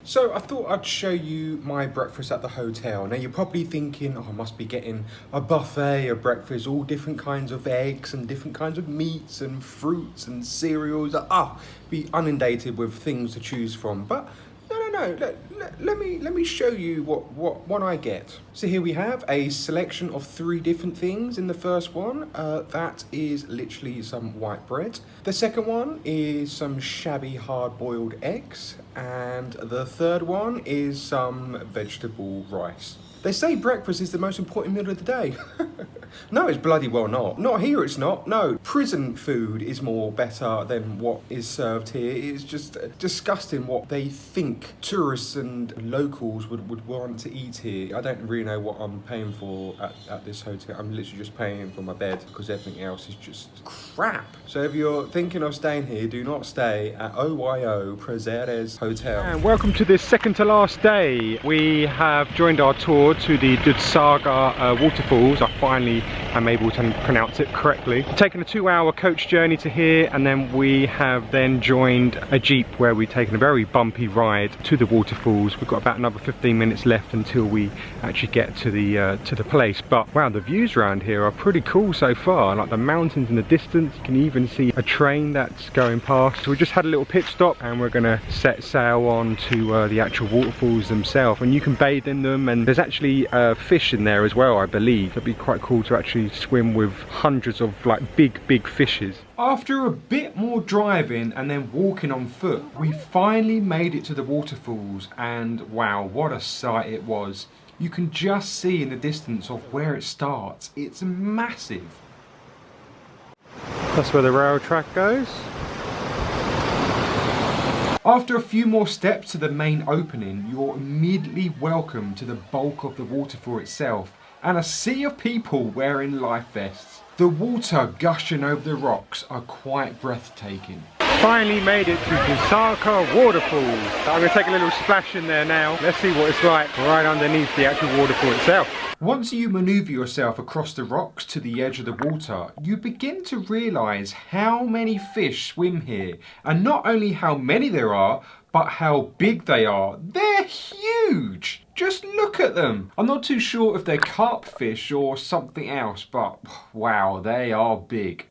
So I thought I'd show you my breakfast at the hotel. Now you're probably thinking, oh, I must be getting a buffet of breakfast, all different kinds of eggs and different kinds of meats and fruits and cereals. Be inundated with things to choose from. But no. Let me show you what I get. So here we have a selection of 3 different things. In the first one, that is literally some white bread. The second one is some shabby hard-boiled eggs, and the third one is some vegetable rice. They say breakfast is the most important meal of the day. No, it's bloody well not. Not here, it's not. No, prison food is more better than what is served here. It's just disgusting what they think tourists and locals would want to eat here. I don't really know what I'm paying for at this hotel. I'm literally just paying for my bed because everything else is just crap. So if you're thinking of staying here, do not stay at OYO Prazeres Hotel. And welcome to this second to last day. We have joined our tour to the Dudhsagar waterfalls. I finally am able to pronounce it correctly. We've taken a 2-hour coach journey to here, and then we have then joined a jeep where we've taken a very bumpy ride to the waterfalls. We've got about another 15 minutes left until we actually get to the place. But wow, the views around here are pretty cool so far. Like the mountains in the distance, you can even see a train that's going past. So we just had a little pit stop, and we're gonna set sail on to the actual waterfalls themselves, and you can bathe in them, and there's actually fish in there as well, I believe. It'd be quite cool to actually swim with hundreds of like big fishes. After a bit more driving and then walking on foot, we finally made it to the waterfalls, and wow, what a sight it was. You can just see in the distance of where it starts. It's massive. That's where the rail track goes. After a few more steps to the main opening, you're immediately welcome to the bulk of the waterfall itself and a sea of people wearing life vests. The water gushing over the rocks are quite breathtaking. Finally made it to Dudhsagar waterfalls. I'm going to take a little splash in there now. Let's see what it's like right underneath the actual waterfall itself. Once you manoeuvre yourself across the rocks to the edge of the water, you begin to realise how many fish swim here. And not only how many there are, but how big they are. They're huge! Just look at them. I'm not too sure if they're carp fish or something else, but wow, they are big.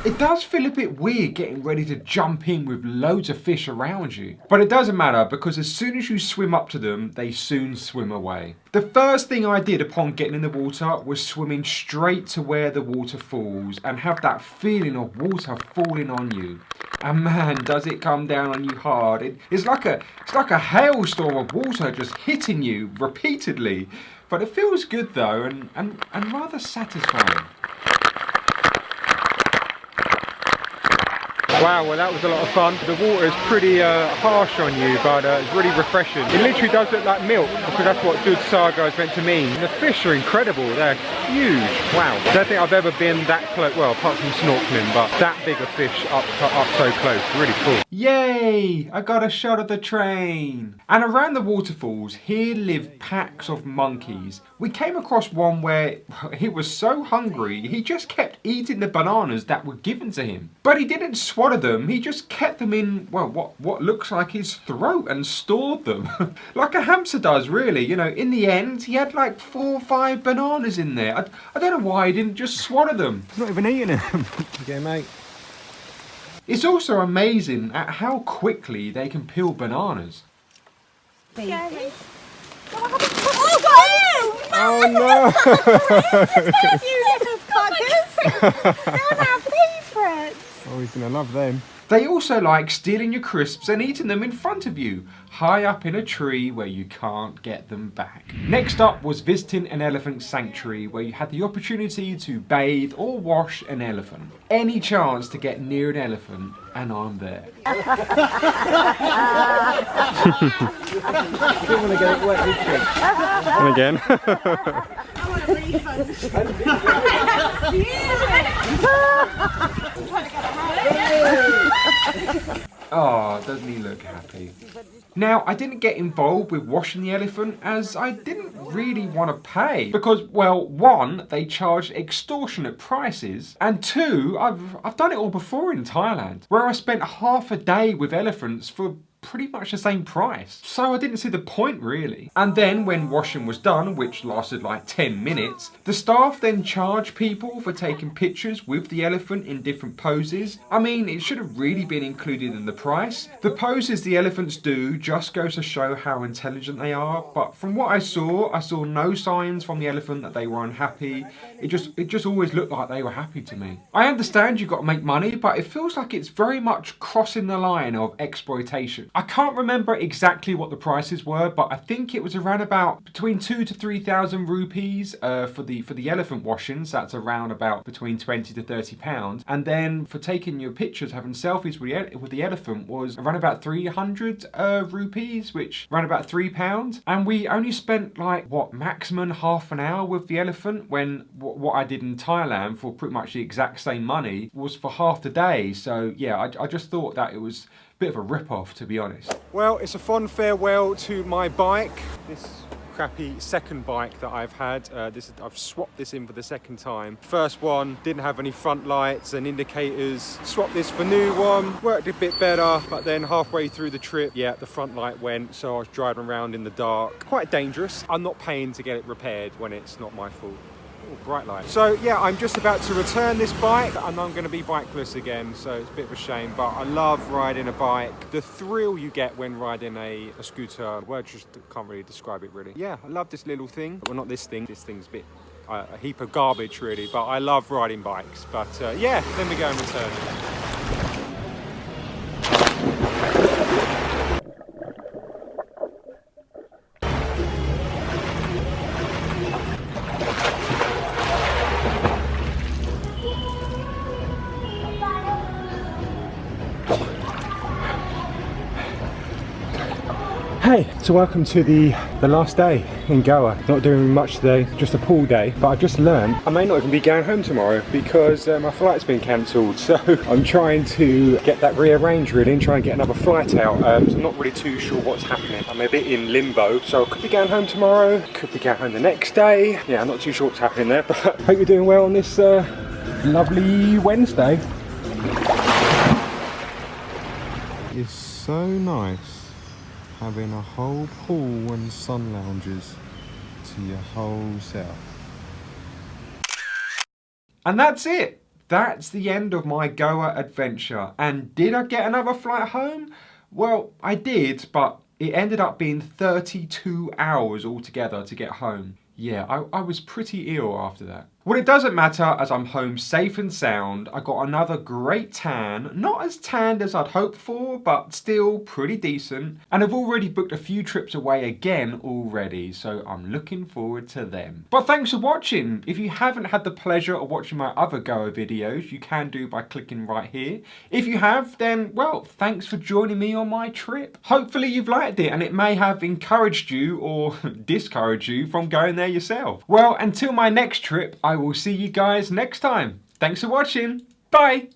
It does feel a bit weird getting ready to jump in with loads of fish around you. But it doesn't matter, because as soon as you swim up to them, they soon swim away. The first thing I did upon getting in the water was swimming straight to where the water falls and have that feeling of water falling on you. And man, does it come down on you hard. It's like a hailstorm of water just hitting you repeatedly. But it feels good though, and rather satisfying. Wow, well that was a lot of fun. The water is pretty harsh on you, but it's really refreshing. It literally does look like milk, because that's what Dudhsagar is meant to mean. And the fish are incredible, they're huge. Wow, I don't think I've ever been that close, well apart from snorkeling, but that big of fish up so close, really cool. Yay, I got a shot of the train. And around the waterfalls, here live packs of monkeys. We came across one where he was so hungry, he just kept eating the bananas that were given to him. But he didn't swallow them, he just kept them in, well, what looks like his throat and stored them. Like a hamster does, really. You know, in the end, he had like 4 or 5 bananas in there. I don't know why he didn't just swallow them. He's not even eating them. Okay, mate. It's also amazing at how quickly they can peel bananas. Baby. Oh no! You little buggers! They're our favourites! Oh, he's gonna love them. They also like stealing your crisps and eating them in front of you, high up in a tree where you can't get them back. Next up was visiting an elephant sanctuary where you had the opportunity to bathe or wash an elephant. Any chance to get near an elephant, and I'm there. I don't want to get it wet, And again. I want a refund. Oh, doesn't he look happy? Now, I didn't get involved with washing the elephant as I didn't really want to pay. Because, well, 1, they charged extortionate prices, and 2, I've done it all before in Thailand, where I spent half a day with elephants for pretty much the same price. So I didn't see the point really. And then when washing was done, which lasted like 10 minutes, the staff then charged people for taking pictures with the elephant in different poses. I mean, it should have really been included in the price. The poses the elephants do just goes to show how intelligent they are, but from what I saw no signs from the elephant that they were unhappy. It just always looked like they were happy to me. I understand you've got to make money, but it feels like it's very much crossing the line of exploitation. I can't remember exactly what the prices were, but I think it was around about between 2,000 to 3,000 rupees for the elephant washings. That's around about between 20 to 30 pounds. And then for taking your pictures, having selfies with the elephant was around about 300 rupees, which around about £3. And we only spent like what, maximum half an hour with the elephant, when what I did in Thailand for pretty much the exact same money was for half the day. So yeah, I just thought that it was bit of a rip-off, to be honest. Well, it's a fond farewell to my bike. This crappy second bike that I've had. I've swapped this in for the second time. First one didn't have any front lights and indicators. Swapped this for new one. Worked a bit better, but then halfway through the trip, yeah, the front light went, so I was driving around in the dark. Quite dangerous. I'm not paying to get it repaired when it's not my fault. Bright light. So yeah, I'm just about to return this bike and I'm going to be bikeless again, so it's a bit of a shame, but I love riding a bike. The thrill you get when riding a scooter, words just can't really describe it really. Yeah, I love this little thing. Well, not this thing's a bit a heap of garbage really, but I love riding bikes. But yeah, then we go and return. Hey, so welcome to the last day in Goa. Not doing much today, just a pool day, but I've just learned I may not even be going home tomorrow because my flight's been cancelled. So I'm trying to get that rearranged really and try and get another flight out. So I'm not really too sure what's happening. I'm a bit in limbo, so I could be going home tomorrow, could be going home the next day. Yeah, I'm not too sure what's happening there, but hope you're doing well on this lovely Wednesday. It's so nice having a whole pool and sun lounges to your whole self. And that's it. That's the end of my Goa adventure. And did I get another flight home? Well, I did, but it ended up being 32 hours altogether to get home. Yeah, I was pretty ill after that. Well, it doesn't matter as I'm home safe and sound. I got another great tan. Not as tanned as I'd hoped for, but still pretty decent. And I've already booked a few trips away again already, so I'm looking forward to them. But thanks for watching. If you haven't had the pleasure of watching my other Goa videos, you can do by clicking right here. If you have, then, well, thanks for joining me on my trip. Hopefully you've liked it and it may have encouraged you or discouraged you from going there yourself. Well, until my next trip, I will see you guys next time. Thanks for watching. Bye.